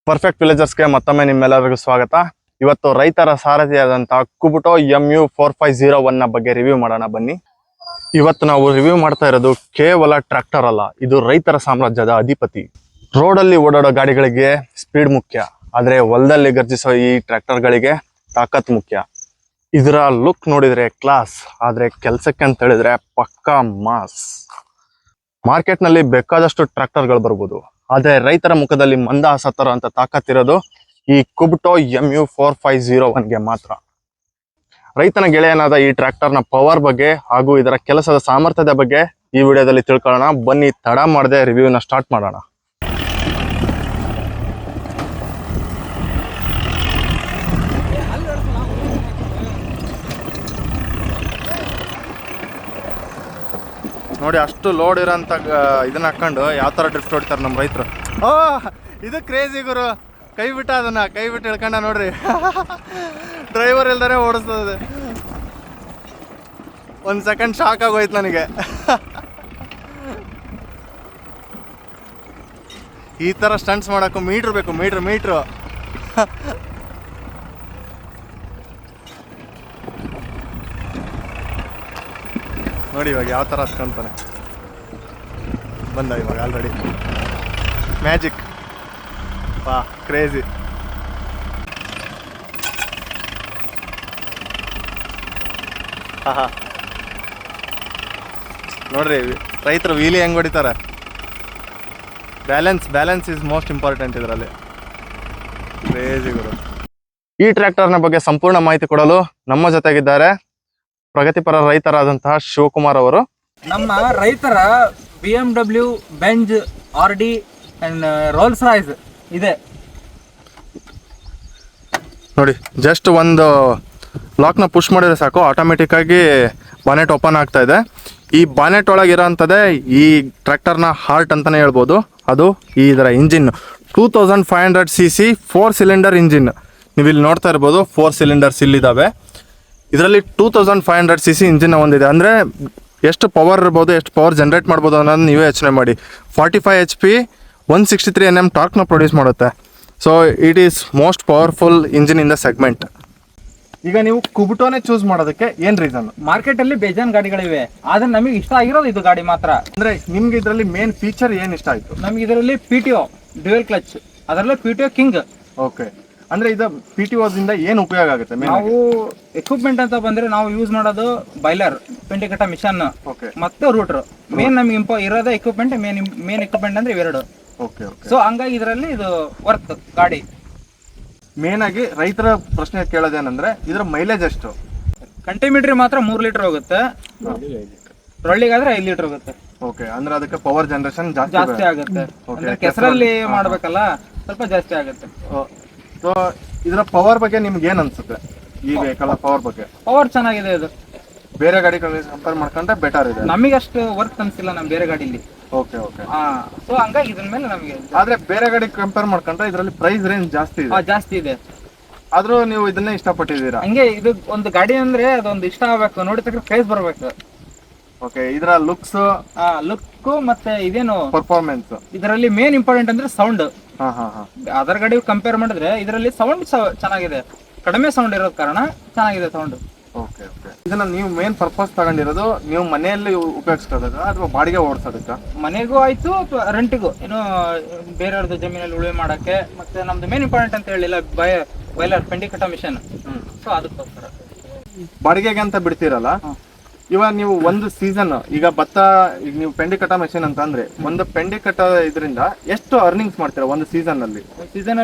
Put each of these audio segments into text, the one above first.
Perfect ವಿಲೇಜರ್ಸ್ಗೆ ಮತ್ತೊಮ್ಮೆ ನಿಮ್ಮೆಲ್ಲರಿಗೂ ಸ್ವಾಗತ. ಇವತ್ತು ರೈತರ ಸಾರಥಿಯಾದಂತಹ ಕುಬುಟೋ MU4501 ಬಗ್ಗೆ ರಿವ್ಯೂ ಮಾಡೋಣ ಬನ್ನಿ. ಇವತ್ತು ನಾವು ರಿವ್ಯೂ ಮಾಡ್ತಾ ಇರೋದು ಕೇವಲ ಟ್ರ್ಯಾಕ್ಟರ್ ಅಲ್ಲ, ಇದು ರೈತರ ಸಾಮ್ರಾಜ್ಯದ ಅಧಿಪತಿ. ರೋಡಲ್ಲಿ ಓಡಾಡೋ ಗಾಡಿಗಳಿಗೆ ಸ್ಪೀಡ್ ಮುಖ್ಯ, ಆದರೆ ಹೊಲದಲ್ಲಿ ಗರ್ಜಿಸೋ ಈ ಟ್ರ್ಯಾಕ್ಟರ್ಗಳಿಗೆ ತಾಕತ್ ಮುಖ್ಯ. ಇದರ ಲುಕ್ ನೋಡಿದ್ರೆ ಕ್ಲಾಸ್, ಆದರೆ ಕೆಲಸಕ್ಕೆ ಅಂತ ಹೇಳಿದ್ರೆ ಪಕ್ಕಾ ಮಾಸ್. ಮಾರ್ಕೆಟ್ನಲ್ಲಿ ಬೇಕಾದಷ್ಟು ಟ್ರ್ಯಾಕ್ಟರ್ಗಳು ಬರ್ಬೋದು, ಆದರೆ ರೈತರ ಮುಖದಲ್ಲಿ ಮಂದಹಾಸ ತರೋ ಅಂತ ತಾಕತ್ತಿರೋದು ಈ ಕುಬುಟೋ MU4501ಗೆ ಮಾತ್ರ. ರೈತನ ಗೆಳೆಯನಾದ ಈ ಟ್ರ್ಯಾಕ್ಟರ್ನ ಪವರ್ ಬಗ್ಗೆ ಹಾಗೂ ಇದರ ಕೆಲಸದ ಸಾಮರ್ಥ್ಯದ ಬಗ್ಗೆ ಈ ವಿಡಿಯೋದಲ್ಲಿ ತಿಳ್ಕೊಳ್ಳೋಣ. ಬನ್ನಿ, ತಡ ಮಾಡದೆ ರಿವ್ಯೂನ ಸ್ಟಾರ್ಟ್ ಮಾಡೋಣ. ನೋಡಿ, ಅಷ್ಟು ಲೋಡ್ ಇರೋಂಥ ಇದನ್ನ ಹಾಕೊಂಡು ಯಾವ ಥರ ಡ್ರಿಫ್ಟ್ ಹೊಡಿತಾರೆ ನಮ್ಮ ರೈತರು. ಇದು ಕ್ರೇಜಿ ಗುರು, ಕೈ ಬಿಟ್ಟ ಅದನ್ನ ಕೈ ಬಿಟ್ಟು ಇಳ್ಕೊಂಡ ನೋಡ್ರಿ. ಡ್ರೈವರ್ ಇಲ್ದಾನೆ ಓಡಿಸ್ತದೆ. ಒಂದು ಸೆಕೆಂಡ್ ಶಾಕ್ ಆಗೋಯ್ತು ನನಗೆ. ಈ ಥರ ಸ್ಟಂಟ್ಸ್ ಮಾಡೋಕ್ಕೂ ಮೀಟ್ರ್ ಬೇಕು, ಮೀಟ್ರು. ನೋಡಿ ಇವಾಗ ಯಾವ ಥರ ಹತ್ಕೊಂತಾನೆ ಬಂದ ಇವಾಗ ಆಲ್ರೆಡಿ. ಮ್ಯಾಜಿಕ್ ಪಾ, ಕ್ರೇಜಿ. ಹಾ ನೋಡ್ರಿ ರೈತರು ವೀಲಿ ಹೆಂಗೆ ಹೊಡಿತಾರೆ. ಬ್ಯಾಲೆನ್ಸ್ ಇಸ್ ಮೋಸ್ಟ್ ಇಂಪಾರ್ಟೆಂಟ್ ಇದರಲ್ಲಿ. ಕ್ರೇಜಿ ಗುರು. ಈ ಟ್ರ್ಯಾಕ್ಟರ್ನ ಬಗ್ಗೆ ಸಂಪೂರ್ಣ ಮಾಹಿತಿ ಕೊಡಲು ನಮ್ಮ ಜೊತೆಗಿದ್ದಾರೆ ಪ್ರಗತಿಪರ ರೈತರಾದಂತಹ ಶಿವಕುಮಾರ್ ಅವರು. ನಮ್ಮ ರೈತರ BMW, Benz, RD and Rolls Royce ಇದೆ ನೋಡಿ. ಜಸ್ಟ್ ಒಂದು ಲಾಕ್ನ ಪುಷ್ ಮಾಡಿದ್ರೆ ಸಾಕು, ಆಟೋಮೆಟಿಕ್ ಆಗಿ ಬಾನೆಟ್ ಓಪನ್ ಆಗ್ತಾ ಇದೆ. ಈ ಬಾನೆಟ್ ಒಳಗೆ ಇರೋಂಥದ್ದೇ ಈ ಟ್ರ್ಯಾಕ್ಟರ್ನ ಹಾರ್ಟ್ ಅಂತಾನೆ ಹೇಳ್ಬೋದು. ಅದು ಇದರ ಇಂಜಿನ್ 2500cc 4 ಸಿಲಿಂಡರ್ ಇಂಜಿನ್. ನೀವು ಇಲ್ಲಿ ನೋಡ್ತಾ ಇರ್ಬೋದು, 4 ಸಿಲಿಂಡರ್ಸ್ ಇಲ್ಲಿದ್ದಾವೆ. ಇದರಲ್ಲಿ 2500cc ಇಂಜಿನ್ ಒಂದಿದೆ. ಅಂದರೆ ಎಷ್ಟು ಪವರ್ ಇರ್ಬೋದು, ಎಷ್ಟು ಪವರ್ ಜನರೇಟ್ ಮಾಡ್ಬೋದು ಅನ್ನೋದು ನೀವೇ ಯೋಚನೆ ಮಾಡಿ. 45 HP 163 Nm ಟಾರ್ಕ್ನ ಪ್ರೊಡ್ಯೂಸ್ ಮಾಡುತ್ತೆ. So it is most powerful engine in the segment. ಈಗ ನೀವು ಕುಬುಟೋನೇ ಚೂಸ್ ಮಾಡೋದಕ್ಕೆ ಏನು ರೀಸನ್? ಮಾರ್ಕೆಟಲ್ಲಿ ಬೇಜಾನ್ ಗಾಡಿಗಳಿವೆ, ಆದ್ರೆ ನಮಗೆ ಇಷ್ಟ ಆಗಿರೋದು ಇದು ಗಾಡಿ ಮಾತ್ರ. ಅಂದರೆ ನಿಮ್ಗೆ ಇದರಲ್ಲಿ ಮೇನ್ ಫೀಚರ್ ಏನು ಇಷ್ಟ ಆಯಿತು? ನಮ್ಗೆ ಇದರಲ್ಲಿ PTO ಡ್ಯುಯಲ್ ಕ್ಲಚ್, ಅದರಲ್ಲೇ PTO ಕಿಂಗ್. ಓಕೆ, ಅಂದ್ರೆ ಇದು PTOದಿಂದ ಏನು ಉಪಯೋಗ ಆಗುತ್ತೆ? ನಾವು ಎಕ್ವಿಪ್ಮೆಂಟ್ ಅಂತ ಬಂದ್ರೆ ನಾವು ಯೂಸ್ ಮಾಡೋದು ಬಾಯ್ಲರ್, ಪೆಂಟಿಕಟ ಮಿಷನ್ ಮತ್ತೆ ರೂಟರ್. ಮೇನ್ ನಮ್ಗೆ ಇರೋದೇ ಎಕ್ವಿಪ್ಮೆಂಟ್. ಮೇನ್ ಎಕ್ವಿಪ್ಮೆಂಟ್ ಅಂದ್ರೆ ಇವೆರಡು. Okay okay. ಸೊ ಹಂಗಾಗಿ ಇದರಲ್ಲಿ ಇದು ವರ್ತ್ ಗಾಡಿ. ಮೇನ್ ಆಗಿ ರೈತರ ಪ್ರಶ್ನೆ ಕೇಳೋದೇನಂದ್ರೆ ಇದ್ರ ಮೈಲೇಜ್ ಎಷ್ಟು? ಕಂಟಿಮೀಟರ್ ಮಾತ್ರ 3 ಲೀಟರ್ ಹೋಗುತ್ತೆ, ರೊಳ್ಳಿಗಾದ್ರೆ 5 ಲೀಟರ್ ಹೋಗುತ್ತೆ. ಓಕೆ, ಅಂದ್ರೆ ಅದಕ್ಕೆ ಪವರ್ ಜನರೇಷನ್ ಜಾಸ್ತಿ ಆಗುತ್ತೆ. ಕೆಸರಲ್ಲಿ ಮಾಡ್ಬೇಕಲ್ಲ, ಸ್ವಲ್ಪ ಜಾಸ್ತಿ ಆಗುತ್ತೆ. ಸೊ ಇದರ ಪವರ್ ಬಗ್ಗೆ ನಿಮ್ಗೆ ಏನ್ ಅನ್ಸುತ್ತೆ? ಈ ವೆಹಿಕಲ್ ಪವರ್ ಬಗ್ಗೆ? ಪವರ್ ಚೆನ್ನಾಗಿದೆ. ಇದು ಬೇರೆ ಗಾಡಿಗಳಿಗೆ ಕಂಪೇರ್ ಮಾಡ್ಕೊಂಡ್ರೆ ಬೆಟರ್ ಇದೆ. ನಮಗೆ ಅಷ್ಟು ವರ್ಕ್ ಅನ್ಸಿಲ್ಲ ನಮ್ಮ ಬೇರೆ ಗಾಡಿಲಿ. Okay okay. ಸೊ ಹಂಗಾಗಿ ಇದ್ರ ಮೇಲೆ ನಮಗೆ. ಆದ್ರೆ ಬೇರೆ ಗಾಡಿ ಕಂಪೇರ್ ಮಾಡ್ಕೊಂಡ್ರೆ ಇದರಲ್ಲಿ ಪ್ರೈಸ್ ರೇಂಜ್ ಜಾಸ್ತಿ ಇದೆ. ಆದ್ರೂ ನೀವು ಇದನ್ನೇ ಇಷ್ಟಪಟ್ಟಿದ್ದೀರಾ? ಹಂಗೆ ಇದು ಒಂದು ಗಾಡಿ ಅಂದ್ರೆ ಅದೊಂದು ಇಷ್ಟ ಆಗ್ಬೇಕು, ನೋಡಿ ತಕ್ಕ ಪ್ರೈಸ್ ಬರ್ಬೇಕು. ಓಕೆ, ಇದರ ಲುಕ್ ಮತ್ತೆ ಇದೇನು ಪರ್ಫಾರ್ಮೆನ್ಸ್, ಇದರಲ್ಲಿ ಮೇನ್ ಇಂಪಾರ್ಟೆಂಟ್ ಅಂದ್ರೆ ಸೌಂಡ್. ಅದರ್ ಗಾಡಿ ಕಂಪೇರ್ ಮಾಡಿದ್ರೆ ಇದರಲ್ಲಿ ಸೌಂಡ್ ಚೆನ್ನಾಗಿದೆ, ಕಡಿಮೆ ಸೌಂಡ್ ಇರೋದ್ ಕಾರಣ ಚೆನ್ನಾಗಿದೆ ಸೌಂಡ್. Okay okay. ಇದನ್ನ ನೀವು ಮೇನ್ ಪರ್ಪಸ್ ತಗೊಂಡಿರೋದು ನೀವು ಮನೆಯಲ್ಲಿ ಉಪಯೋಗಿಸೋದಕ್ಕ ಅಥವಾ ಬಾಡಿಗೆ ಓಡಿಸೋದಕ್ಕ? ಮನೆಗೂ ಆಯ್ತು ಅಥವಾ ರೆಂಟಿಗೂ, ಏನು ಬೇರೆಯವ್ರದ್ದು ಜಮೀನಲ್ಲಿ ಉಳುಮೆ ಮಾಡಕ್ಕೆ. ಮತ್ತೆ ನಮ್ದು ಮೇನ್ ಇಂಪಾರ್ಟೆಂಟ್ ಅಂತ ಹೇಳಿಲ್ಲ, ಬಾಯ್ಲರ್ ಪೆಂಟಿಕಟ ಮಿಷನ್. ಸೊ ಅದಕ್ಕೋಸ್ಕರ ಬಾಡಿಗೆಗೆ ಅಂತ ಬಿಡ್ತೀರಲ್ಲ. ಇವಾಗ ನೀವು ಒಂದು ಸೀಸನ್, ಈಗ ಭತ್ತ, ಈಗ ನೀವು ಪೆಂಡಿಕಟ ಮೆಷಿನ್ ಅಂತ ಅಂದ್ರೆ ಒಂದು ಪೆಂಡಿಕಟ ಇದರಿಂದ ಎಷ್ಟು ಅರ್ನಿಂಗ್ಸ್ ಮಾಡ್ತೀರಾ ಒಂದು ಸೀಸನ್ ಅಲ್ಲಿ?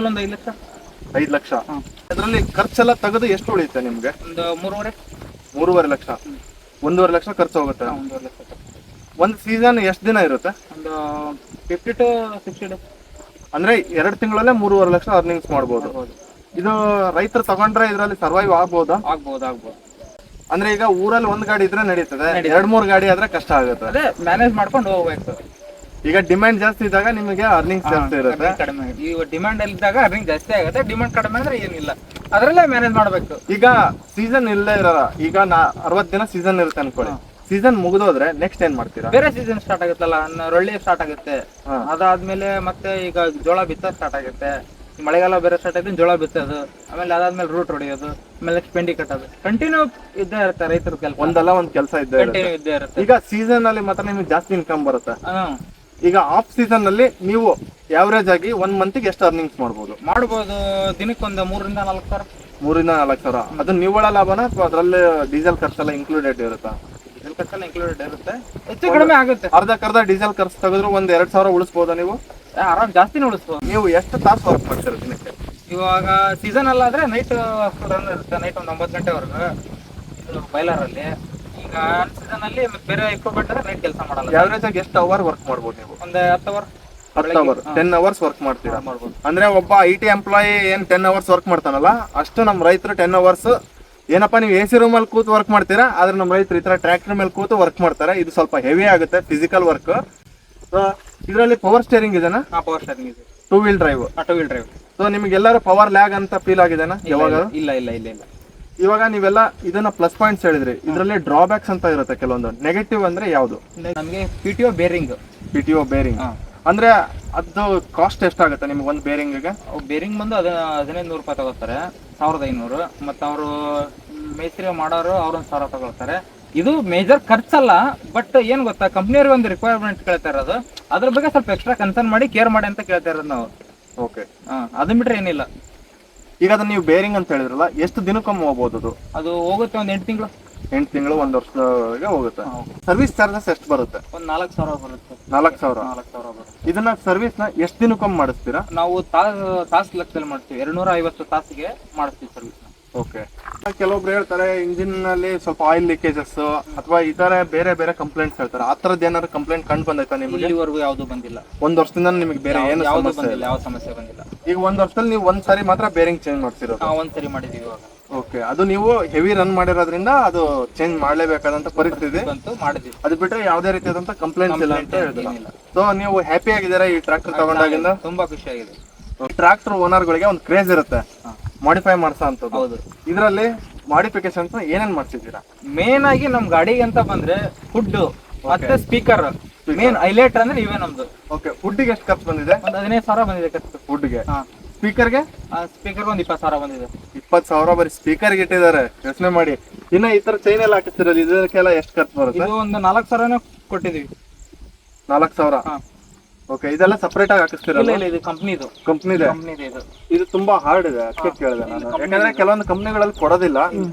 ಒಂದು 5 ಲಕ್ಷ. 5 ಲಕ್ಷ. ಅದರಲ್ಲಿ ಖರ್ಚೆಲ್ಲ ತೆಗೆದು ಎಷ್ಟು ಉಳಿಯುತ್ತೆ ನಿಮ್ಗೆ? ಒಂದು 3.5 ಲಕ್ಷ. 1.5 ಲಕ್ಷ ಖರ್ಚು ಹೋಗುತ್ತೆ. 1.5 ಲಕ್ಷ. ಒಂದು ಸೀಸನ್ ಎಷ್ಟು ದಿನ ಇರುತ್ತೆ? ಒಂದು 50 to 60 ಡೇಸ್. ಅಂದ್ರೆ 2 ತಿಂಗಳಲ್ಲೇ 3.5 ಲಕ್ಷ ಅರ್ನಿಂಗ್ಸ್ ಮಾಡ್ಬೋದು. ಇದು ರೈತರು ತಗೊಂಡ್ರೆ ಇದರಲ್ಲಿ ಸರ್ವೈವ್ ಆಗ್ಬೋದಾ? ಆಗ್ಬೋದು. ಅಂದ್ರೆ ಈಗ ಊರಲ್ಲಿ ಒಂದ್ ಗಾಡಿ ಇದ್ರೆ ನಡೀತದೆ, 2-3 ಗಾಡಿ ಆದ್ರೆ ಕಷ್ಟ ಆಗುತ್ತೆ. ಅದೇ ಮ್ಯಾನೇಜ್ ಮಾಡ್ಕೊಂಡು ಹೋಗ್ಬೇಕು. ಈಗ ಡಿಮ್ಯಾಂಡ್ ಜಾಸ್ತಿ ಇದ್ದಾಗ ನಿಮಗೆ ಅರ್ನಿಂಗ್ ಜಾಸ್ತಿ ಇರುತ್ತೆ. ಕಡಿಮೆ ಈ ಡಿಮ್ಯಾಂಡ್ ಇದ್ದಾಗ ಅರ್ನಿಂಗ್ ಜಾಸ್ತಿ ಆಗುತ್ತೆ. ಡಿಮ್ಯಾಂಡ್ ಕಡಿಮೆ ಅಂದ್ರೆ ಏನಿಲ್ಲ, ಅದರಲ್ಲೇ ಮ್ಯಾನೇಜ್ ಮಾಡ್ಬೇಕು. ಈಗ ಸೀಸನ್ ಇಲ್ಲೇ ಇರೋಲ್ಲ, ಈಗ 60 ದಿನ ಸೀಸನ್ ಇರುತ್ತೆ ಅನ್ಕೊಳ್ಳಿ. ಸೀಸನ್ ಮುಗಿದೋದ್ರೆ ನೆಕ್ಸ್ಟ್ ಏನ್ ಮಾಡ್ತೀರಾ? ಬೇರೆ ಸೀಸನ್ ಸ್ಟಾರ್ಟ್ ಆಗುತ್ತಲ್ಲ, ರೊಳ್ಳಿ ಸ್ಟಾರ್ಟ್ ಆಗುತ್ತೆ. ಅದಾದ್ಮೇಲೆ ಮತ್ತೆ ಈಗ ಜೋಳ ಬಿತ್ತ ಸ್ಟಾರ್ಟ್ ಆಗುತ್ತೆ. ಮಳೆಗಾಲ ಬೇರೆ ಸ್ಟಾರ್ಟ್ ಆಯ್ತು, ಜೋಳ ಬಿತ್ತೋದು, ಆಮೇಲೆ ಅದಾದ್ಮೇಲೆ ರೂಟ್ ಹೊಡೆಯೋದು, ಆಮೇಲೆ ಪೆಂಡಿ ಕಟ್ಟೋದು, ಕಂಟಿನ್ಯೂ ಇದ್ದೇ ಇರುತ್ತೆ ರೈತರ ಕೆಲಸ. ಒಂದಲ್ಲ ಒಂದ್ ಕೆಲಸ ಇದ್ದೇ ಇರುತ್ತೆ. ಕಂಟಿನ್ಯೂ ಇದ್ದೇ ಇರುತ್ತೆ. ಈಗ ಸೀಸನ್ ಅಲ್ಲಿ ಮಾತ್ರ ನಿಮ್ಗೆ ಜಾಸ್ತಿ ಇನ್ಕಮ್ ಬರುತ್ತೆ. ಹ್ಮ್. ಈಗ ಆಫ್ ಸೀಸನ್ ಅಲ್ಲಿ ನೀವು ಯಾವರೇಜ್ ಆಗಿ 1 ಮಂತ್ಗೆ ಎಷ್ಟು ಅರ್ನಿಂಗ್ಸ್ ಮಾಡ್ಬೋದು? ಮಾಡ್ಬೋದು, ದಿನಕ್ಕೊಂದು 3,000 ರಿಂದ 4,000. 3 ರಿಂದ 4 ಸಾವಿರ. ಅದು ನಿವ್ವಳ ಲಾಭನ ಅಥವಾ ಅದ್ರಲ್ಲಿ ಡೀಸೆಲ್ ಖರ್ಚೆಲ್ಲ ಇನ್ಕ್ಲೂಡೆಡ್ ಇರುತ್ತಾ? ಡೀಸೆಲ್ ಖರ್ಚೆಲ್ಲ ಇನ್ಕ್ಲೂಡೆಡ್ ಇರುತ್ತೆ, ಹೆಚ್ಚು ಕಡಿಮೆ ಆಗುತ್ತೆ. ಅರ್ಧ ಡೀಸೆಲ್ ಖರ್ಚು ತೆಗೆದ್ರು 1-2 ಸಾವಿರ ಉಳಿಸ್ಬೋದಾ ನೀವು? ಆರಾಮ್ ಜಾಸ್ತಿನೇ ಉಳಿಸ್ಬೋದು. ನೀವು ಎಷ್ಟು ತಾಸು ವರ್ಕ್ ಮಾಡ್ತೀರ ದಿನಕ್ಕೆ? ಇವಾಗ ಸೀಸನ್ ಅಲ್ಲಾದ್ರೆ ನೈಟ್ ರನ್ ಇರುತ್ತೆ, ನೈಟ್ ಒಂದು 9 ಗಂಟೆವರೆಗೂ ಬಾಯ್ಲರ್ ಅಲ್ಲಿ. ಈಗ ಸೀಸನ್ ಅಲ್ಲಿ ಬೇರೆ ಎಕ್ವಿಪ್ಮೆಂಟ್ ಅಂದ್ರೆ ನೈಟ್ ಕೆಲಸ ಮಾಡಲ್ಲ. ಯಾವರೇಜ್ ಆಗಿ ಎಷ್ಟು ಅವರ್ ವರ್ಕ್ ಮಾಡ್ಬೋದು ನೀವು? ಒಂದು 10 ಅವರ್. 10 ಅವರ್, 10 ಅವರ್ಸ್ ವರ್ಕ್ ಮಾಡ್ತೀರಾ? ಮಾಡ್ಬೋದು. ಅಂದ್ರೆ ಒಬ್ಬ IT ಎಂಪ್ಲಾಯಿ ಏನ್ 10 ಅವರ್ಸ್ ವರ್ಕ್ ಮಾಡ್ತಾನಲ್ಲ, ಅಷ್ಟು ನಮ್ ರೈತರು 10 ಅವರ್ಸ್ ಏನಪ್ಪಾ ನೀವು AC ರೂಮ್ ಅಲ್ಲಿ ಕೂತು ವರ್ಕ್ ಮಾಡ್ತೀರಾ, ಆದ್ರೆ ನಮ್ಮ ರೈತರು ಈ ತರ ಟ್ರ್ಯಾಕ್ಟರ್ ಮೇಲೆ ಕೂತು ವರ್ಕ್ ಮಾಡ್ತಾರೆ. ಇದು ಸ್ವಲ್ಪ ಹೆವಿ ಆಗುತ್ತೆ ಫಿಸಿಕಲ್ ವರ್ಕ್. ಇದರಲ್ಲಿ ಪವರ್ ಸ್ಟೇರಿಂಗ್ ಇದೆನಾ? ಪವರ್ ಸ್ಟೇರಿಂಗ್ ಇದೆ. 2 wheel drive. 2 wheel drive. So ನಿಮ್ಗೆಲ್ಲರೂ ಪವರ್ ಲ್ಯಾಗ್ ಅಂತ ಫೀಲ್ ಆಗಿದೆನಾ ಯಾವಾಗ? ಇಲ್ಲ ಇಲ್ಲ ಇಲ್ಲ ಇಲ್ಲ. ಇವಾಗ ನೀವೆಲ್ಲ ಇದನ್ನ ಪ್ಲಸ್ ಪಾಯಿಂಟ್ಸ್ ಹೇಳಿದ್ರಿ, ಇದರಲ್ಲಿ ಡ್ರಾಬ್ಯಾಕ್ಸ್ ಅಂತ ಇರುತ್ತೆ ಕೆಲವೊಂದು. ನೆಗೆಟಿವ್ ಅಂದ್ರೆ ಯಾವುದು? ನಮಗೆ PTO ಬೇರಿಂಗ್. PTO ಬೇರಿಂಗ್ ಅಂದ್ರೆ ಅದು ಕಾಸ್ಟ್ ಎಷ್ಟಾಗುತ್ತೆ ನಿಮ್ಗೆ ಒಂದು ಬೇರಿಂಗ್ಗೆ? ಬೇರಿಂಗ್ ಬಂದು 1,500 ರೂಪಾಯಿ ತಗೋತಾರೆ, 1,500. ಮತ್ತು ಅವರು ಮೇಸ್ತ್ರಿ ಮಾಡೋರು ಅವ್ರು 1,000 ತಗೊಳ್ತಾರೆ. ಇದು ಮೇಜರ್ ಖರ್ಚಲ್ಲ, ಬಟ್ ಏನ್ ಗೊತ್ತಾ, ಕಂಪ್ನಿಯವ್ರಿಗೆ ಒಂದು ರಿಕ್ವೈರ್ಮೆಂಟ್ ಕೇಳ್ತಾ ಇರೋದು, ಅದ್ರ ಬಗ್ಗೆ ಸ್ವಲ್ಪ ಎಕ್ಸ್ಟ್ರಾ ಕನ್ಸರ್ನ್ ಮಾಡಿ ಕೇರ್ ಮಾಡಿ ಅಂತ ಕೇಳ್ತಾ ಇರೋದು ನಾವು. ಓಕೆ. ಅದನ್ನ ಬಿಟ್ರೆ ಏನಿಲ್ಲ. ಈಗ ಅದನ್ನ ನೀವು ಬೇರಿಂಗ್ ಅಂತ ಹೇಳಿದ್ರಲ್ಲ, ಎಷ್ಟು ದಿನಕ್ಕೊಮ್ಮೆ ಹೋಗ್ಬೋದು ಅದು ಹೋಗುತ್ತೆ ಒಂದು 8 ತಿಂಗಳು. 8 ತಿಂಗಳು 1 ವರ್ಷದವರೆಗೆ ಹೋಗುತ್ತೆ. ಸರ್ವಿಸ್ ಚಾರ್ಜಸ್ ಎಷ್ಟು ಬರುತ್ತೆ? ಒಂದು 4,000 ಬರುತ್ತೆ. 4,000. 4,000 ಬರುತ್ತೆ. ಇದನ್ನ ಸರ್ವಿಸ್ ನ ಎಷ್ಟು ದಿನಕ್ಕೊಮ್ಮೆ ಮಾಡಿಸ್ತೀರಾ? ನಾವು ತಾಸು ಲೆಕ್ಕದಲ್ಲಿ ಮಾಡ್ತೀವಿ, 250 ತಾಸಿಗೆ ಮಾಡಿಸ್ತೀವಿ ಸರ್ವಿಸ್. ಓಕೆ. ಕೆಲವೊಬ್ರು ಹೇಳ್ತಾರೆ ಇಂಜಿನ್ ನಲ್ಲಿ ಸ್ವಲ್ಪ ಆಯಿಲ್ ಲೀಕೇಜಸ್ ಅಥವಾ ಈ ತರ ಬೇರೆ ಬೇರೆ ಕಂಪ್ಲೇಂಟ್ಸ್ ಹೇಳ್ತಾರೆ. ಆ ತರದ್ ಏನಾದ್ರು ಕಂಪ್ಲೇಂಟ್ ಕಂಡು ಬಂದೈತಾ ನಿಮಗೆ? ಇಲ್ಲಿವರೆಗೂ ಯಾವ್ದು ಬಂದಿಲ್ಲ. 1 ವರ್ಷದಿಂದ ನಿಮಗೆ ಬೇರೆ ಏನು ಸಮಸ್ಯೆ ಇಲ್ಲ? ಯಾವ ಸಮಸ್ಯೆ ಬಂದಿಲ್ಲ. ಈಗ 1 ವರ್ಷದಲ್ಲಿ ನೀವು 1 ಸಾರಿ ಮಾತ್ರ ಬೇರಿಂಗ್ ಚೇಂಜ್ ಮಾಡ್ತಿರೋದು? ಒಂದ್ಸರಿ ಮಾಡಿದೀವಿ ಇವಾಗ. ಓಕೆ. ಅದು ನೀವು ಹೆವಿ ರನ್ ಮಾಡಿರೋದ್ರಿಂದ ಅದು ಚೇಂಜ್ ಮಾಡ್ಲೇಬೇಕಾದಂತ ಪರಿಸ್ಥಿತಿ ಬಂತು, ಮಾಡಿದೀವಿ. ಅದು ಬಿಟ್ರೆ ಯಾವುದೇ ರೀತಿಯಾದಂತ ಕಂಪ್ಲೇಂಟ್ಸ್ ಇಲ್ಲ ಅಂತ ಹೇಳಿದ್ರು. ಸೊ ನೀವು ಹ್ಯಾಪಿ ಆಗಿದ್ದೀರಾ ಈ ಟ್ರ್ಯಾಕ್ಟರ್ ತಗೊಂಡಾಗಿಂದ? ತುಂಬಾ ಖುಷಿಯಾಗಿದೆ. ಟ್ರ್ಯಾಕ್ಟರ್ ಓನರ್ ಗಳಿಗೆ ಒಂದು ಕ್ರೇಜ್ ಇರುತ್ತೆ ಮಾಡಿಫೈ ಮಾಡ್ಸೋ ಅಂತದ್ದು. ಹೌದು. ಇದರಲ್ಲಿ ಮಾಡಿಫಿಕೇಶನ್ ಏನೇನ್ ಮಾಡ್ಸಿದ್ದೀರಾ? ಮೇನ್ ಆಗಿ ನಮ್ ಗಾಡಿಗೆ ಅಂತ ಬಂದ್ರೆ ಫುಡ್ ಮತ್ತೆ ಸ್ಪೀಕರ್ ಮೇನ್ ಹೈಲೈಟ್ ಅಂದ್ರೆ ಇವೇ ನಮ್ದು. ಓಕೆ. ಫುಡ್ಗೆ ಎಷ್ಟು ಖರ್ಚು ಬಂದಿದೆ? ಒಂದು 15,000 ಬಂದಿದೆ ಖರ್ಚು ಫುಡ್ಗೆ. ಸ್ಪೀಕರ್ಗೆ? ಸ್ಪೀಕರ್ ಒಂದು 20,000 ಬಂದಿದೆ. 20,000 ಬರೀ ಸ್ಪೀಕರ್ಗೆ ಇಟ್ಟಿದ್ದಾರೆ, ಯೋಚನೆ ಮಾಡಿ. ಇನ್ನ ಈ ತರ ಚೈನ್ ಎಲ್ಲ ಹಾಕಿಸ್ತಿರಲ್ಲ, ಇದಕ್ಕೆಲ್ಲ ಎಷ್ಟು ಖರ್ಚು ಬರುತ್ತೆ? ಇದು ಒಂದು 4,000 ಕೊಟ್ಟಿದೀವಿ. 4,000. ಓಕೆ. ಇದೆಲ್ಲ ಸಪರೇಟ್ ಆಗಿ ಹಾಕಿಸ್ತಿರಲ್ಲ? ಇಲ್ಲ, ಇದು ಕಂಪ್ನಿದು. ಕಂಪ್ನಿದೆ. ಇದು ತುಂಬಾ ಹಾರ್ಡ್ ಇದೆ, ಅದಕ್ಕೆ ಕೇಳಿದೆ ನಾನು. ಯಾಕಂದ್ರೆ ಕೆಲವೊಂದು ಕಂಪ್ನಿಗಳಲ್ಲಿ ಕೊಡೋದಿಲ್ಲ,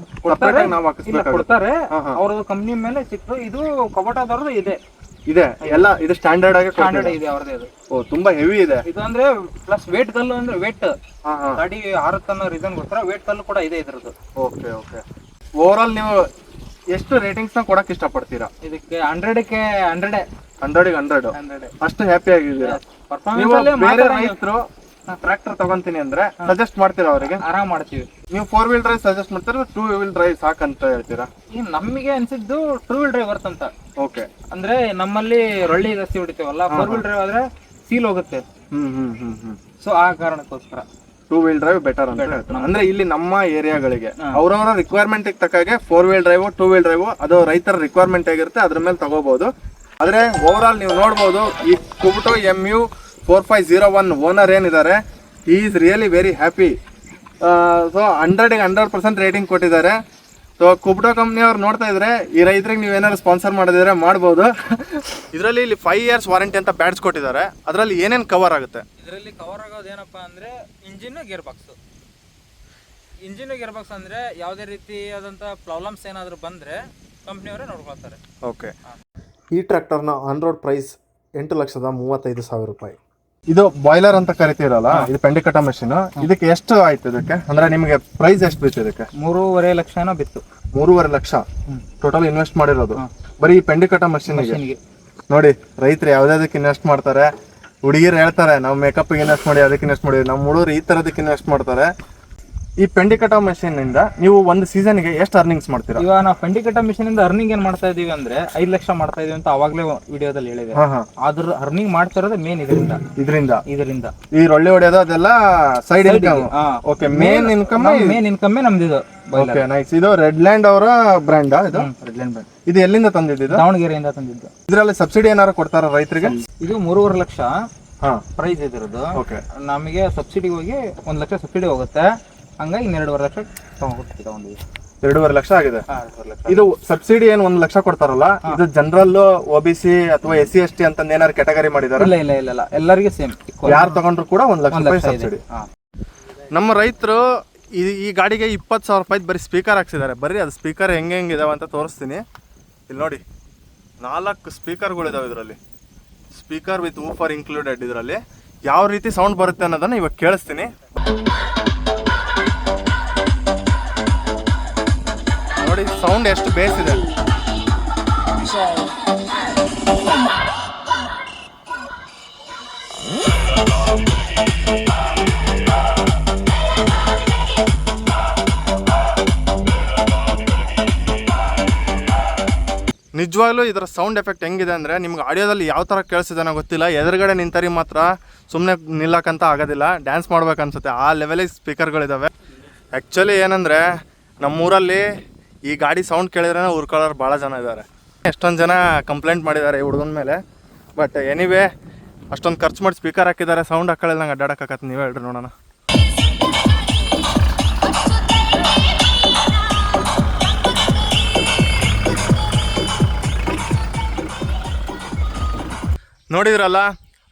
ಸಪರೇಟ್ ಆಗಿ ನಾವು ಹಾಕಿಸ್ಬೇಕು. ಕೊಡ್ತಾರೆ, ಅವ್ರದ್ದು ಕಂಪ್ನಿ ಮೇಲೆ ಸಿಕ್ತು. ಇದು ಕಬೋಟಾದವ್ರದ್ದು ಇದೆ. ಎಲ್ಲ ಇದು ಸ್ಟ್ಯಾಂಡರ್ಡ್ ಆಗಿ ಸ್ಟ್ಯಾಂಡರ್ಡ್ ಇದೆ ಅವ್ರದ್ದು. ಇದು ತುಂಬಾ ಹೆವಿ ಇದೆ. ಇದು ಅಂದ್ರೆ ಪ್ಲಸ್ ವೇಟ್ ಕಲ್ಲು ಅಂದ್ರೆ ವೇಟ್ ಗಾಡಿ ಹಾರುತ್ತನ್ನೋ ರೀಸನ್ ಗೋಸ್ಕರ ವೇಟ್ ಕಲ್ಲು ಕೂಡ ಇದೆ ಇದ್ರದ್ದು. ಓಕೆ. ಓಕೆ. ಓವರ್ ಆಲ್ ನೀವು ಎಷ್ಟು ರೇಟಿಂಗ್ಸ್ ನ ಕೊಡಕ್ ಇಷ್ಟಪಡ್ತೀರಾ ಇದಕ್ಕೆ? 100ಕ್ಕೆ 100. 100ಗೆ 100 ಅಷ್ಟು ಹ್ಯಾಪಿ ಆಗಿದ್ದೀರಾ? ರೈತರು ಟ್ರ್ಯಾಕ್ಟರ್ ತಗೊಂತೀನಿ ಅಂದ್ರೆ ಸಜೆಸ್ಟ್ ಮಾಡ್ತೀರಾ ಅವರಿಗೆ? ಆರಾಮ್ ಮಾಡ್ತೀವಿ. ನೀವು 4 ವೀಲ್ ಡ್ರೈವ್ ಸಜೆಸ್ಟ್ ಮಾಡ್ತೀರಾ, 2 ವೀಲ್ ಡ್ರೈವ್ ಸಾಕಂತ ಹೇಳ್ತೀರಾ? ನಮಗೆ ಅನ್ಸಿದ್ದು 2 ವೀಲ್ ಡ್ರೈವ್ ವರ್ತ್ ಅಂತ. ಓಕೆ. ಅಂದ್ರೆ ನಮ್ಮಲ್ಲಿ ರೊಳ್ಳಿ ಜಾಸ್ತಿ ಹೊಡಿತೀವಲ್ಲ, 4 ವೀಲ್ ಡ್ರೈವ್ ಆದ್ರೆ ಸೀಲ್ ಹೋಗುತ್ತೆ. ಸೊ ಆ ಕಾರಣಕ್ಕೋಸ್ಕರ 2 ವೀಲ್ ಡ್ರೈವ್ ಬೆಟರ್ ಅಂತ ಹೇಳ್ತಾರೆ. ಅಂದ್ರೆ ಇಲ್ಲಿ ನಮ್ಮ ಏರಿಯಾಗಳಿಗೆ ಅವ್ರವರ ರಿಕ್ವೈರ್ಮೆಂಟ್ ತಕ್ಕಾಗೆ 4 ವೀಲ್ ಡ್ರೈವ್ 2 ವೀಲ್ ಡ್ರೈವ್ ಅದು ರೈತರ ರಿಕ್ವೈರ್ಮೆಂಟ್ ಆಗಿರುತ್ತೆ, ಅದ್ರ ಮೇಲೆ ತಗೋಬಹುದು. ಆದ್ರೆ ಓವರ್ ಆಲ್ ನೀವು ನೋಡ್ಬೋದು ಈ ಕುಬುಟೋ MU 4501 ಓನರ್ ಏನಿದ್ದಾರೆ, he is really very happy. So 100ಗೆ 100% ರೇಟಿಂಗ್ ಕೊಟ್ಟಿದ್ದಾರೆ. ಸೊ ಕುಬುಟೋ ಕಂಪ್ನಿಯವ್ರು ನೋಡ್ತಾ ಇದ್ರೆ ಈ ರೈತರಿಗೆ ನೀವು ಏನಾದ್ರು ಸ್ಪಾನ್ಸರ್ ಮಾಡಿದ್ರೆ ಮಾಡ್ಬೋದು. ಇದರಲ್ಲಿ ಇಲ್ಲಿ 5 years ವಾರಂಟಿ ಅಂತ ಬ್ಯಾಡ್ಸ್ ಕೊಟ್ಟಿದ್ದಾರೆ. ಅದರಲ್ಲಿ ಏನೇನು ಕವರ್ ಆಗುತ್ತೆ? ಇದರಲ್ಲಿ ಕವರ್ ಆಗೋದು ಏನಪ್ಪಾ ಅಂದ್ರೆ ಇಂಜಿನ್ ಗೇರ್ ಬಾಕ್ಸ್. ಅಂದ್ರೆ ಯಾವುದೇ ರೀತಿಯಾದಂಥ ಪ್ರಾಬ್ಲಮ್ಸ್ ಏನಾದರೂ ಬಂದರೆ ಕಂಪ್ನಿಯವರೇ ನೋಡ್ಕೊಳ್ತಾರೆ. ಓಕೆ. ಈ ಟ್ರ್ಯಾಕ್ಟರ್ನ ಆನ್ ರೋಡ್ ಪ್ರೈಸ್ 8,35,000 ರೂಪಾಯಿ. ಇದು ಬಾಯ್ಲರ್ ಅಂತ ಕರಿತೀರಲ್ಲ, ಇದು ಪೆಂಡಿಕಟ ಮಷಿನ್. ಇದಕ್ಕೆ ಎಷ್ಟು ಆಯ್ತು? ಇದಕ್ಕೆ ಅಂದ್ರೆ ನಿಮಗೆ ಪ್ರೈಸ್ ಎಷ್ಟು ಬಿತ್ತು? ಇದಕ್ಕೆ 3.5 ಲಕ್ಷ ಬಿತ್ತು. 3.5 ಲಕ್ಷ ಟೋಟಲ್ ಇನ್ವೆಸ್ಟ್ ಮಾಡಿರೋದು ಬರೀ ಪೆಂಡಿಕಟ ಮಷಿನ್ಗೆ. ನೋಡಿ ರೈತರು ಯಾವ್ದಾದಕ್ಕೆ ಇನ್ವೆಸ್ಟ್ ಮಾಡ್ತಾರೆ. ಹುಡುಗಿರು ಹೇಳ್ತಾರೆ ನಾವು ಮೇಕಪ್ಗೆ ಇನ್ವೆಸ್ಟ್ ಮಾಡಿ, ಅದಕ್ಕೆ ಇನ್ವೆಸ್ಟ್ ಮಾಡಿ. ನಮ್ಮ ಹುಡುಗರು ಈ ತರದಕ್ಕೆ ಇನ್ವೆಸ್ಟ್ ಮಾಡ್ತಾರೆ. ಈ ಪೆಂಡಿಕಟ ಮಷಿನ್ ಇಂದ ನೀವು ಒಂದು ಸೀಸನ್ಗೆ ಎಷ್ಟು ಅರ್ನಿಂಗ್ಸ್ ಮಾಡ್ತೀರಾ? ಇವಾಗ ನಾವು ಪೆಂಡಿಕಟ ಮಿಷನ್ ಇಂದ ಅರ್ನಿಂಗ್ ಏನ್ ಮಾಡ್ತಾ ಇದೀವಿ ಅಂದ್ರೆ 5 ಲಕ್ಷ ಮಾಡ್ತಾ ಇದೀವಿ ಅಂತ ಅವಾಗ್ಲೇ ವಿಡಿಯೋದಲ್ಲಿ ಹೇಳಿದೆ. ಆದ್ರ ಅರ್ನಿಂಗ್ ಮಾಡ್ತಾ ಇರೋದು ಮೇನ್ ಇದರಿಂದ ಈ ರೊಳ್ಳೆ ಹೊಡೆಯೋದು ಅದೆಲ್ಲ side income. Okay. Main income ನಮ್ದಿದು. Okay, nice. ಇದು ರೆಡ್ ಲ್ಯಾಂಡ್ ಅವರ ಬ್ರ್ಯಾಂಡ್. ಇದು ರೆಡ್ ಲ್ಯಾಂಡ್ ಬ್ರ್ಯಾಂಡ್. ಇದು ಎಲ್ಲಿಂದ ತಂದಿದ್ದು? ದಾವಣಗೆರೆಯಿಂದ ತಂದಿದ್ದು. ಇದರಲ್ಲಿ ಸಬ್ಸಿಡಿ ಏನಾರು ಕೊಡ್ತಾರ ರೈತರಿಗೆ? ಇದು 3.5 ಲಕ್ಷ ಹಾ ಪ್ರೈಸ್ ಇದ್ರದ್ದು. ಓಕೆ. ನಮಗೆ ಸಬ್ಸಿಡಿ ಹೋಗಿ 1 ಲಕ್ಷ ಸಬ್ಸಿಡಿ ಹೋಗುತ್ತೆ. ಹಂಗಾಗಿ 2.5 ಲಕ್ಷ ತಗೊಂಡಿದ್ವಿ. 2.5 ಲಕ್ಷ ಆಗಿದೆ. 2.5 ಲಕ್ಷ. ಇದು ಸಬ್ಸಿಡಿ ಏನು 1 ಲಕ್ಷ ಕೊಡ್ತಾರಲ್ಲ, ಇದು ಜನರಲ್, OBC ಅಥವಾ SC ST ಅಂತ ಏನಾದ್ರು ಕ್ಯಾಟಗರಿ ಮಾಡಿದಾರೆ? ಇಲ್ಲ ಎಲ್ಲರಿಗೂ ಸೇಮ್. ಯಾರು ತಗೊಂಡ್ರು ಕೂಡ 1 ಲಕ್ಷ ರೂಪಾಯಿ ಸಬ್ಸಿಡಿ. ನಮ್ಮ ರೈತರು ಈ ಗಾಡಿಗೆ 20,000 ರೂಪಾಯಿ ಬರೀ ಸ್ಪೀಕರ್ ಹಾಕ್ಸಿದ್ದಾರೆ. ಬರ್ರಿ ಅದು ಸ್ಪೀಕರ್ ಹೆಂಗಿದಾವೆ ಅಂತ ತೋರಿಸ್ತೀನಿ. ಇಲ್ಲಿ ನೋಡಿ, 4 ಸ್ಪೀಕರ್ಗಳಿದಾವೆ ಇದರಲ್ಲಿ. Speaker with woofer included. ಇದರಲ್ಲಿ ಯಾವ ರೀತಿ ಸೌಂಡ್ ಬರುತ್ತೆ ಅನ್ನೋದನ್ನ ಇವಾಗ ಕೇಳಿಸ್ತೀನಿ. ನೋಡಿ ಸೌಂಡ್ ಎಷ್ಟು ಬೇಸ್ ಇದೆ. ನಿಜವಾಗ್ಲೂ ಇದರ ಸೌಂಡ್ ಎಫೆಕ್ಟ್ ಹೆಂಗಿದೆ ಅಂದರೆ, ನಿಮ್ಗೆ ಆಡಿಯೋದಲ್ಲಿ ಯಾವ ಥರ ಕೇಳಿಸಿದಾನೋ ಗೊತ್ತಿಲ್ಲ. ಎದುರುಗಡೆ ನಿಂತರಿ ಮಾತ್ರ ಸುಮ್ಮನೆ ನಿಲ್ಲಕ್ಕಂತ ಆಗೋದಿಲ್ಲ, ಡ್ಯಾನ್ಸ್ ಮಾಡ್ಬೇಕನ್ಸುತ್ತೆ, ಆ ಲೆವೆಲಿಗೆ ಸ್ಪೀಕರ್ಗಳಿದ್ದಾವೆ. ಆ್ಯಕ್ಚುಲಿ ಏನಂದರೆ, ನಮ್ಮೂರಲ್ಲಿ ಈ ಗಾಡಿ ಸೌಂಡ್ ಕೇಳಿದ್ರೆ ಉರ್ಕೊಳ್ಳೋರು ಭಾಳ ಜನ ಇದ್ದಾರೆ. ಎಷ್ಟೊಂದು ಜನ ಕಂಪ್ಲೇಂಟ್ ಮಾಡಿದ್ದಾರೆ ಈ ಹುಡುಗನ ಮೇಲೆ. ಬಟ್ ಎನಿವೇ, ಅಷ್ಟೊಂದು ಖರ್ಚು ಮಾಡಿ ಸ್ಪೀಕರ್ ಹಾಕಿದ್ದಾರೆ, ಸೌಂಡ್ ಹಾಕೊಳ್ಳಿ ನಂಗೆ ಅಡ್ಡಾಡಕ್ಕಾಗತ್ತೆ. ನೀವೇ ಹೇಳ್ರಿ ನೋಡೋಣ. ನೋಡಿದ್ರಲ್ಲ,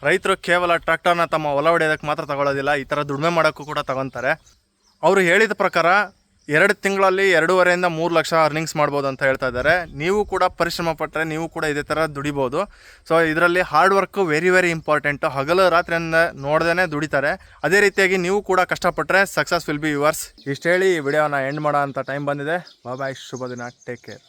ರೈತರು ಕೇವಲ ಟ್ರ್ಯಾಕ್ಟರ್ನ ತಮ್ಮ ಹೊಲ ಹೊಡೆಯೋದಕ್ಕೆ ಮಾತ್ರ ತಗೊಳ್ಳೋದಿಲ್ಲ, ಈ ಥರ ದುಡಿಮೆ ಮಾಡೋಕ್ಕೂ ಕೂಡ ತಗೊತಾರೆ. ಅವರು ಹೇಳಿದ ಪ್ರಕಾರ 2 ತಿಂಗಳಲ್ಲಿ 2.5 3 ಲಕ್ಷ ಅರ್ನಿಂಗ್ಸ್ ಮಾಡ್ಬೋದು ಅಂತ ಹೇಳ್ತಾ ಇದ್ದಾರೆ. ನೀವು ಕೂಡ ಪರಿಶ್ರಮ ಪಟ್ಟರೆ ನೀವು ಕೂಡ ಇದೇ ಥರ ದುಡಿಬೋದು. ಸೊ ಇದರಲ್ಲಿ ಹಾರ್ಡ್ ವರ್ಕು ವೆರಿ ಇಂಪಾರ್ಟೆಂಟು. ಹಗಲು ರಾತ್ರಿಯಿಂದ ನೋಡ್ದೇ ದುಡಿತಾರೆ. ಅದೇ ರೀತಿಯಾಗಿ ನೀವು ಕೂಡ ಕಷ್ಟಪಟ್ಟರೆ ಸಕ್ಸಸ್ ವಿಲ್ ಬಿ ಯುವರ್ಸ್. ಇಷ್ಟು ಹೇಳಿ ಈ ವಿಡಿಯೋನ ಎಂಡ್ ಮಾಡೋ ಅಂಥ ಟೈಮ್ ಬಂದಿದೆ. ಬಾಯ್, ಶುಭ ದಿನ, ಟೇಕ್ ಕೇರ್.